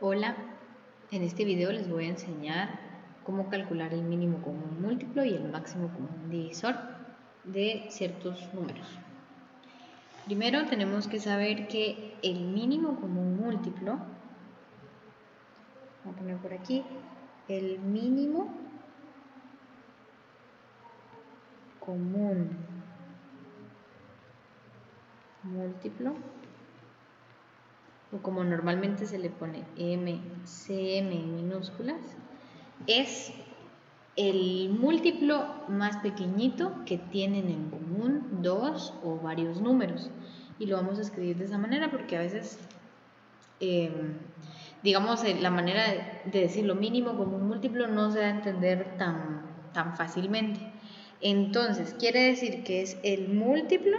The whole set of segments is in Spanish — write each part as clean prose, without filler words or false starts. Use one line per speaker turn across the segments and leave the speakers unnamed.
Hola, en este video les voy a enseñar cómo calcular el mínimo común múltiplo y el máximo común divisor de ciertos números. Primero tenemos que saber que el mínimo común múltiplo, voy a poner por aquí, el mínimo común múltiplo, o como normalmente se le pone MCM en minúsculas, es el múltiplo más pequeñito que tienen en común dos o varios números. Y lo vamos a escribir de esa manera porque a veces, digamos, la manera de decir lo mínimo común múltiplo no se da a entender tan fácilmente. Entonces, quiere decir que es el múltiplo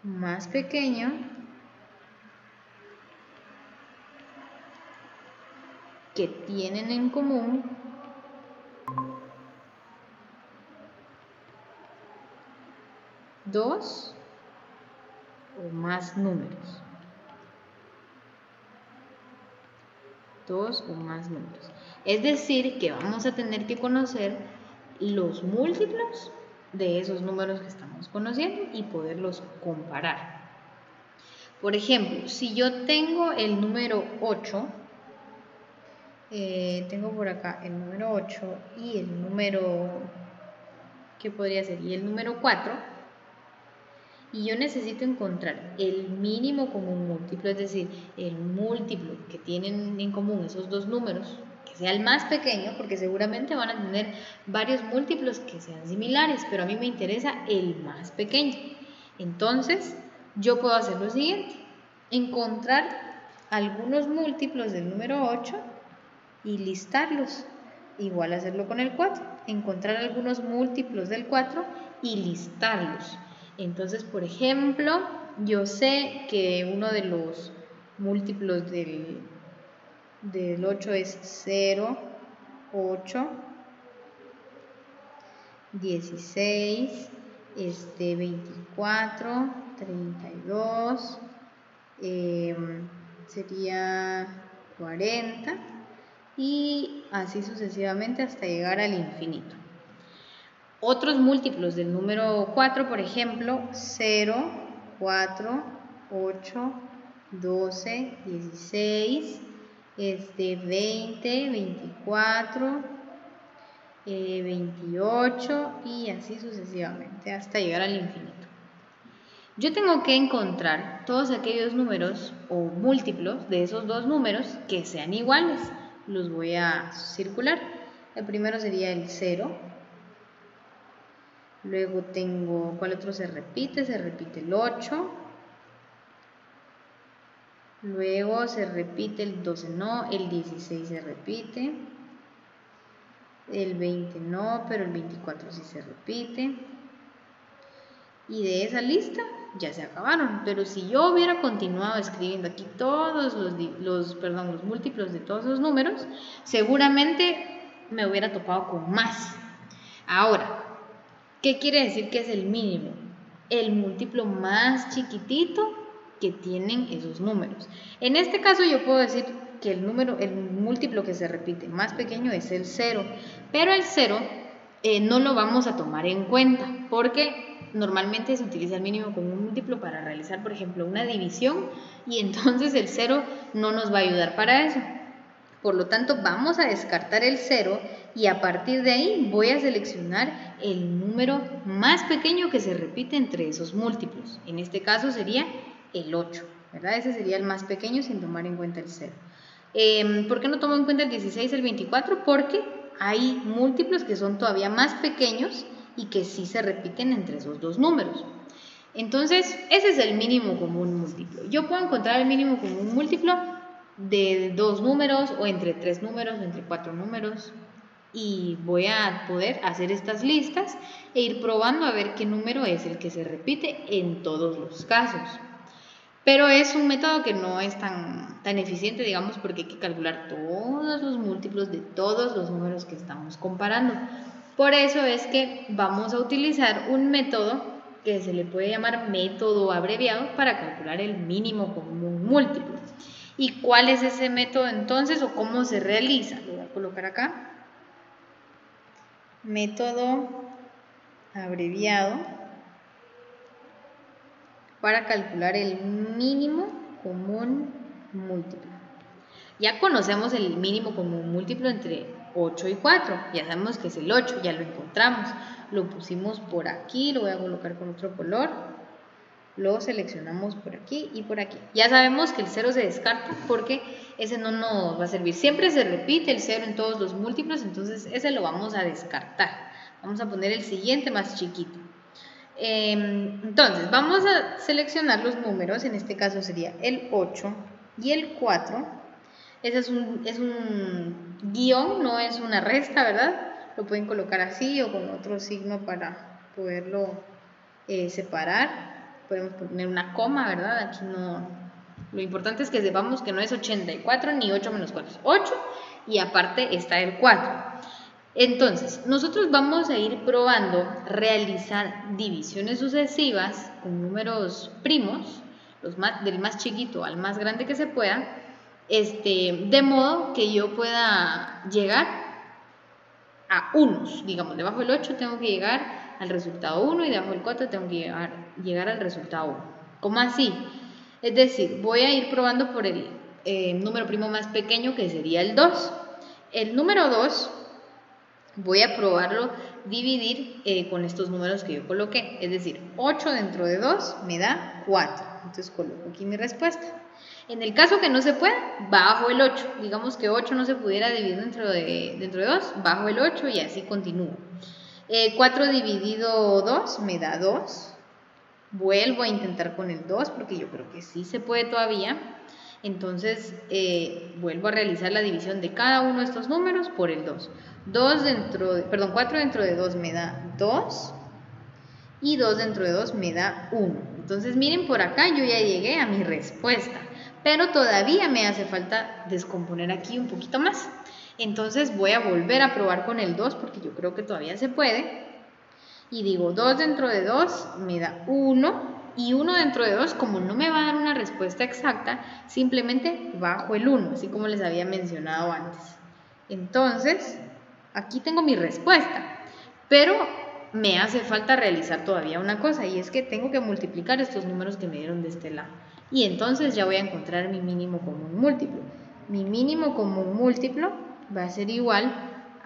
más pequeño que tienen en común dos o más números. Dos o más números. Es decir, que vamos a tener que conocer los múltiplos de esos números que estamos conociendo y poderlos comparar. Por ejemplo, si yo tengo el número 8, tengo por acá el número 8 y el número, ¿qué podría ser? Y el número 4, y yo necesito encontrar el mínimo común múltiplo, es decir, el múltiplo que tienen en común esos dos números, que sea el más pequeño, porque seguramente van a tener varios múltiplos que sean similares, pero a mí me interesa el más pequeño. Entonces, yo puedo hacer lo siguiente: encontrar algunos múltiplos del número 8 y listarlos. Igual hacerlo con el 4, encontrar algunos múltiplos del 4 y listarlos. Entonces, por ejemplo, yo sé que uno de los múltiplos del 8 es 0, 8, 16, 24, 32, sería 40 y así sucesivamente hasta llegar al infinito. Otros múltiplos del número 4, por ejemplo, 0, 4, 8, 12, 16, 20, 24, 28 y así sucesivamente hasta llegar al infinito. Yo tengo que encontrar todos aquellos números o múltiplos de esos dos números que sean iguales. Los voy a circular. El primero sería el 0. Luego tengo, ¿cuál otro se repite? Se repite el 8. Luego se repite el 12, no, el 16 se repite. El 20 no, pero el 24 sí se repite. Y de esa lista ya se acabaron. Pero si yo hubiera continuado escribiendo aquí todos los múltiplos de todos los números, seguramente me hubiera topado con más. Ahora, ¿qué quiere decir que es el mínimo? El múltiplo más chiquitito que tienen esos números. En este caso yo puedo decir que el múltiplo que se repite más pequeño es el 0, pero el 0 no lo vamos a tomar en cuenta porque normalmente se utiliza el mínimo como un múltiplo para realizar, por ejemplo, una división y entonces el 0 no nos va a ayudar para eso. Por lo tanto, vamos a descartar el 0 y a partir de ahí voy a seleccionar el número más pequeño que se repite entre esos múltiplos. En este caso sería el 8, ¿verdad? Ese sería el más pequeño sin tomar en cuenta el 0. ¿Por qué no tomo en cuenta el 16 y el 24? Porque hay múltiplos que son todavía más pequeños y que sí se repiten entre esos dos números. Entonces, ese es el mínimo común múltiplo. Yo puedo encontrar el mínimo común múltiplo de dos números o entre tres números o entre cuatro números y voy a poder hacer estas listas e ir probando a ver qué número es el que se repite en todos los casos. Pero es un método que no es tan eficiente, digamos, porque hay que calcular todos los múltiplos de todos los números que estamos comparando. Por eso es que vamos a utilizar un método que se le puede llamar método abreviado para calcular el mínimo común múltiplo. ¿Y cuál es ese método entonces o cómo se realiza? Lo voy a colocar acá. Método abreviado para calcular el mínimo común múltiplo. Ya conocemos el mínimo común múltiplo entre 8 y 4. Ya sabemos que es el 8, ya lo encontramos. Lo pusimos por aquí, lo voy a colocar con otro color. Lo seleccionamos por aquí y por aquí. Ya sabemos que el 0 se descarta porque ese no nos va a servir. Siempre se repite el 0 en todos los múltiplos, entonces ese lo vamos a descartar. Vamos a poner el siguiente más chiquito. Entonces, vamos a seleccionar los números. En este caso sería el 8 y el 4. Ese es un guión, no es una resta, ¿verdad? Lo pueden colocar así o con otro signo para poderlo separar. Podemos poner una coma, ¿verdad? Aquí no. Lo importante es que sepamos que no es 84 ni 8 menos 4, es 8 y aparte está el 4. Entonces, nosotros vamos a ir probando realizar divisiones sucesivas con números primos, del más chiquito al más grande que se pueda, de modo que yo pueda llegar a unos. Digamos, debajo del 8 tengo que llegar al resultado 1 y debajo del 4 tengo que llegar al resultado 1. ¿Cómo así? Es decir, voy a ir probando por el número primo más pequeño, que sería el 2. El número 2 voy a probarlo dividir con estos números que yo coloqué. Es decir, 8 dentro de 2 me da 4. Entonces coloco aquí mi respuesta. En el caso que no se pueda, bajo el 8. Digamos que 8 no se pudiera dividir dentro de 2, bajo el 8 y así continúo. 4 dividido 2 me da 2. Vuelvo a intentar con el 2 porque yo creo que sí se puede todavía. Entonces vuelvo a realizar la división de cada uno de estos números por el 2. 4 dentro de 2 me da 2 y 2 dentro de 2 me da 1. Entonces miren, por acá yo ya llegué a mi respuesta, pero todavía me hace falta descomponer aquí un poquito más. Entonces voy a volver a probar con el 2 porque yo creo que todavía se puede. Y digo, 2 dentro de 2 me da 1 y 1 dentro de 2, como no me va a dar una respuesta exacta, simplemente bajo el 1, así como les había mencionado antes. Entonces, aquí tengo mi respuesta, pero me hace falta realizar todavía una cosa, y es que tengo que multiplicar estos números que me dieron de este lado. Y entonces ya voy a encontrar mi mínimo común múltiplo. Mi mínimo común múltiplo va a ser igual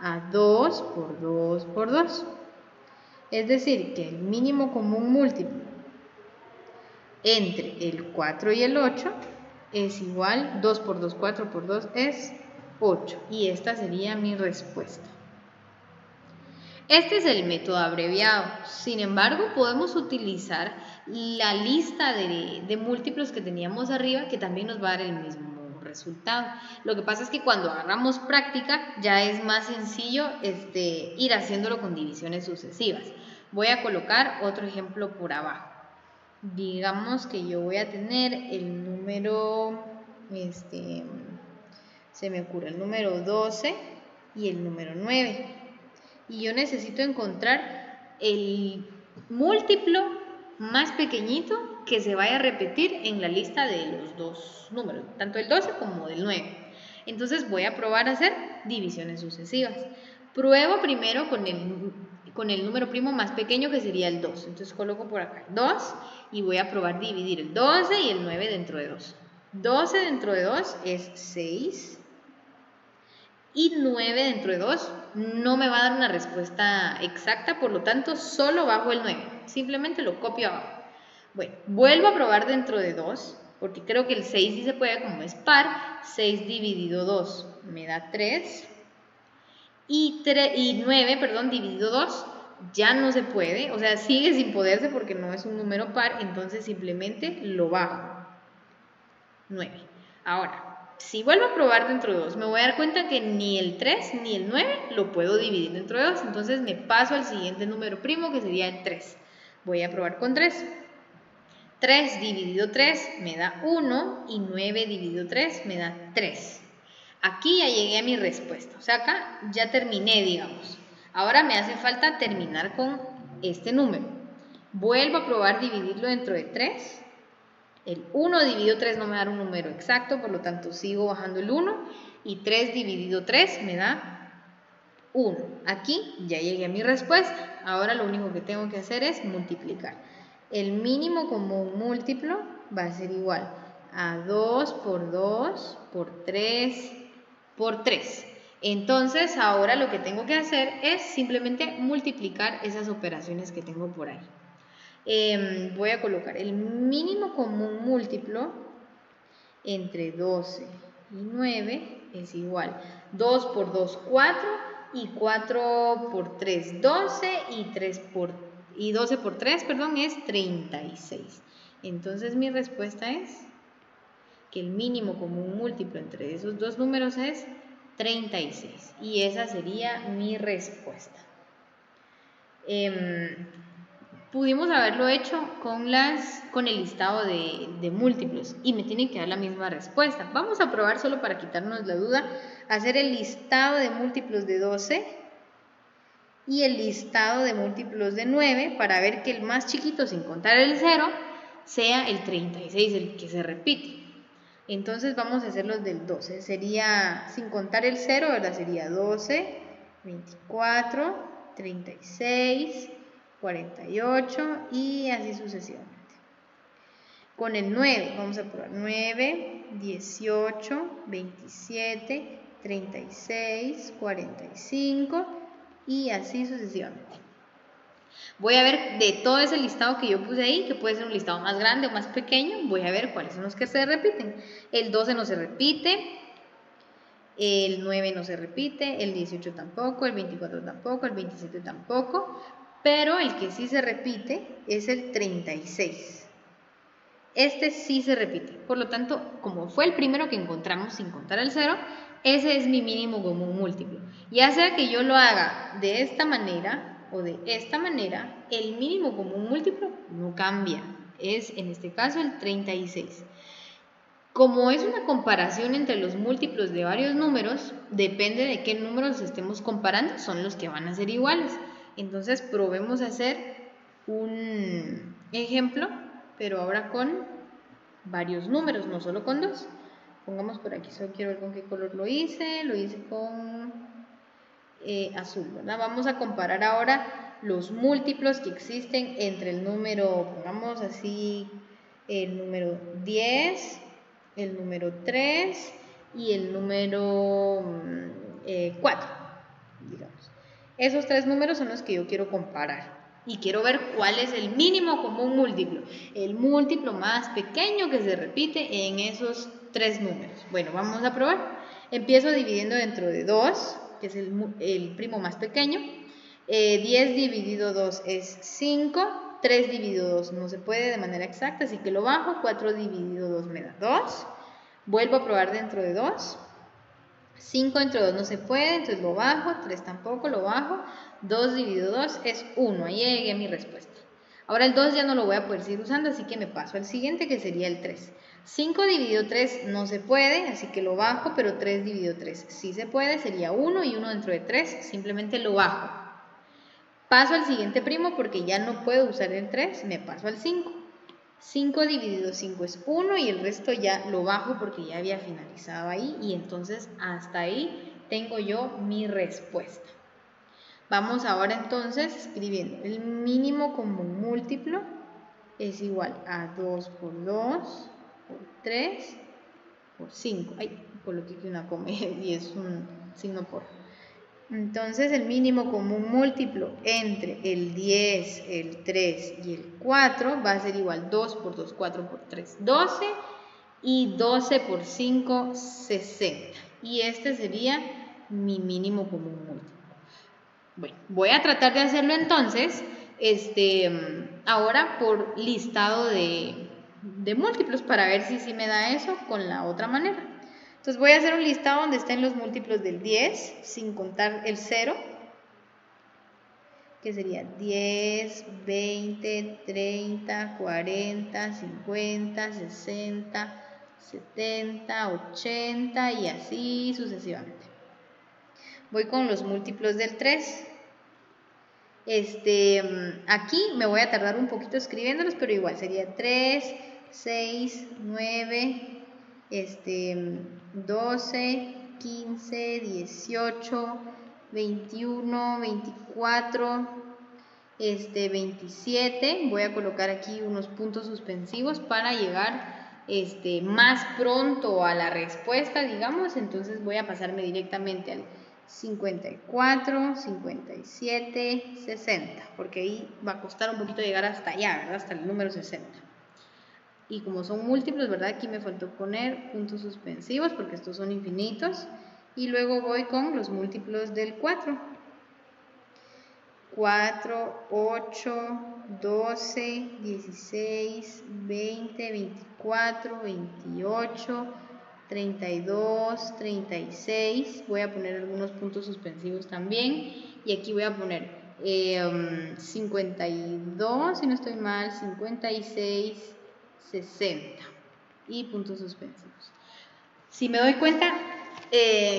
a 2 por 2 por 2. Es decir, que el mínimo común múltiplo entre el 4 y el 8 es igual, 2 por 2, 4 por 2 es 8. Y esta sería mi respuesta. Este es el método abreviado. Sin embargo, podemos utilizar la lista de múltiplos que teníamos arriba, que también nos va a dar el mismo resultado. Lo que pasa es que cuando agarramos práctica ya es más sencillo ir haciéndolo con divisiones sucesivas. Voy a colocar otro ejemplo por abajo. Digamos que yo voy a tener el número, se me ocurre el número 12 y el número 9. Y yo necesito encontrar el múltiplo más pequeñito que se vaya a repetir en la lista de los dos números, tanto el 12 como el 9. Entonces voy a probar a hacer divisiones sucesivas. Pruebo primero con el número primo más pequeño, que sería el 2. Entonces coloco por acá 2 y voy a probar dividir el 12 y el 9 dentro de 2. 12 dentro de 2 es 6 y 9 dentro de 2 no me va a dar una respuesta exacta, por lo tanto solo bajo el 9. Simplemente lo copio abajo. Bueno, vuelvo a probar dentro de 2, porque creo que el 6 sí se puede, como es par. 6 dividido 2 me da 3. Y 9, dividido 2 ya no se puede, o sea, sigue sin poderse porque no es un número par, entonces simplemente lo bajo. 9. Ahora, si vuelvo a probar dentro de 2, me voy a dar cuenta que ni el 3 ni el 9 lo puedo dividir dentro de 2, entonces me paso al siguiente número primo, que sería el 3. Voy a probar con 3. 3 dividido 3 me da 1 y 9 dividido 3 me da 3. Aquí ya llegué a mi respuesta, o sea, acá ya terminé, digamos. Ahora me hace falta terminar con este número. Vuelvo a probar dividirlo dentro de 3. El 1 dividido 3 no me da un número exacto, por lo tanto sigo bajando el 1. Y 3 dividido 3 me da 1. Aquí ya llegué a mi respuesta. Ahora lo único que tengo que hacer es multiplicar. El mínimo común múltiplo va a ser igual a 2 por 2 por 3 por 3. Entonces ahora lo que tengo que hacer es simplemente multiplicar esas operaciones que tengo por ahí. Voy a colocar el mínimo común múltiplo entre 12 y 9 es igual 2 por 2, 4 y 4 por 3, 12 y 12 por 3, perdón, es 36. Entonces mi respuesta es que el mínimo común múltiplo entre esos dos números es 36 y esa sería mi respuesta. Pudimos haberlo hecho con el listado de múltiplos y me tienen que dar la misma respuesta. Vamos a probar solo para quitarnos la duda, hacer el listado de múltiplos de 12 y el listado de múltiplos de 9 para ver que el más chiquito, sin contar el 0, sea el 36, el que se repite. Entonces vamos a hacer los del 12. Sería, sin contar el 0, ¿verdad? Sería 12, 24, 36, 48 y así sucesivamente. Con el 9, vamos a probar 9, 18, 27, 36, 45 y así sucesivamente. Voy a ver de todo ese listado que yo puse ahí, que puede ser un listado más grande o más pequeño, voy a ver cuáles son los que se repiten. El 12 no se repite, el 9 no se repite, el 18 tampoco, el 24 tampoco, el 27 tampoco, pero el que sí se repite es el 36. Este sí se repite, por lo tanto, como fue el primero que encontramos sin contar el 0, ese es mi mínimo común múltiplo. Ya sea que yo lo haga de esta manera o de esta manera, el mínimo común múltiplo no cambia, es en este caso el 36. Como es una comparación entre los múltiplos de varios números, depende de qué números estemos comparando, son los que van a ser iguales. Entonces probemos a hacer un ejemplo, pero ahora con varios números, no solo con 2. Pongamos por aquí, solo quiero ver con qué color lo hice con azul, ¿verdad? Vamos a comparar ahora los múltiplos que existen entre el número, pongamos así, el número 10, el número 3 y el número 4, digamos. Esos tres números son los que yo quiero comparar y quiero ver cuál es el mínimo común múltiplo, el múltiplo más pequeño que se repite en esos tres números. Bueno, vamos a probar. Empiezo dividiendo dentro de 2, que es el primo más pequeño. 10 dividido 2 es 5, 3 dividido 2 no se puede de manera exacta, así que lo bajo, 4 dividido 2 me da 2, vuelvo a probar dentro de 2, 5 entre 2 no se puede, entonces lo bajo, 3 tampoco, lo bajo, 2 dividido 2 es 1, ahí llegué a mi respuesta. Ahora el 2 ya no lo voy a poder seguir usando, así que me paso al siguiente que sería el 3. 5 dividido 3 no se puede, así que lo bajo, pero 3 dividido 3 sí se puede, sería 1 y 1 dentro de 3, simplemente lo bajo. Paso al siguiente primo porque ya no puedo usar el 3, me paso al 5. 5 dividido 5 es 1 y el resto ya lo bajo porque ya había finalizado ahí y entonces hasta ahí tengo yo mi respuesta. Vamos ahora entonces escribiendo el mínimo común múltiplo es igual a 2 por 2 por 3 por 5. Ay, coloqué aquí una coma y es un signo por. Entonces el mínimo común múltiplo entre el 10, el 3 y el 4 va a ser igual 2 por 2, 4 por 3, 12 y 12 por 5, 60. Y este sería mi mínimo común múltiplo. Bueno, voy a tratar de hacerlo entonces, ahora por listado de múltiplos para ver si me da eso con la otra manera. Entonces voy a hacer un listado donde estén los múltiplos del 10, sin contar el 0, que sería 10, 20, 30, 40, 50, 60, 70, 80 y así sucesivamente. Voy con los múltiplos del 3. Aquí me voy a tardar un poquito escribiéndolos, pero igual sería 3, 6, 9, 12, 15, 18, 21, 24, 27. Voy a colocar aquí unos puntos suspensivos para llegar más pronto a la respuesta, digamos. Entonces voy a pasarme directamente al 54, 57, 60, porque ahí va a costar un poquito llegar hasta allá, ¿verdad? Hasta el número 60. Y como son múltiplos, ¿verdad? Aquí me faltó poner puntos suspensivos porque estos son infinitos. Y luego voy con los múltiplos del 4. 4, 8, 12, 16, 20, 24, 28, 32, 36. Voy a poner algunos puntos suspensivos también. Y aquí voy a poner 52, si no estoy mal, 56, 60. Y puntos suspensivos. Si me doy cuenta,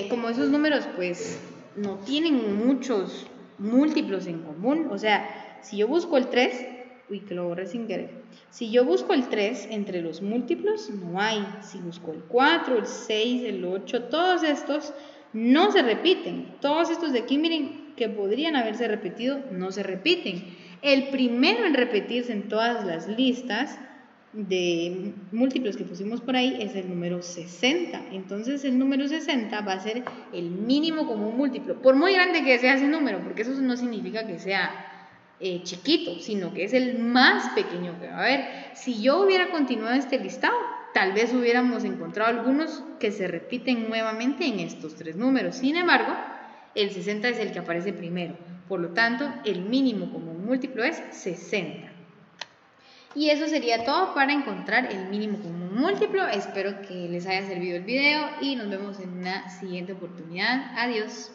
como esos números pues no tienen muchos múltiplos en común, o sea, si yo busco el 3, uy, que lo borré sin querer, si yo busco el 3 entre los múltiplos, no hay. Si busco el 4, el 6, el 8, todos estos no se repiten. Todos estos de aquí, miren, que podrían haberse repetido, no se repiten. El primero en repetirse en todas las listas de múltiplos que pusimos por ahí es el número 60. Entonces el número 60 va a ser el mínimo común múltiplo, por muy grande que sea ese número, porque eso no significa que sea chiquito, sino que es el más pequeño que va a haber. Si yo hubiera continuado este listado, tal vez hubiéramos encontrado algunos que se repiten nuevamente en estos tres números. Sin embargo, el 60 es el que aparece primero, por lo tanto el mínimo común múltiplo es 60. Y eso sería todo para encontrar el mínimo común múltiplo. Espero que les haya servido el video y nos vemos en una siguiente oportunidad. Adiós.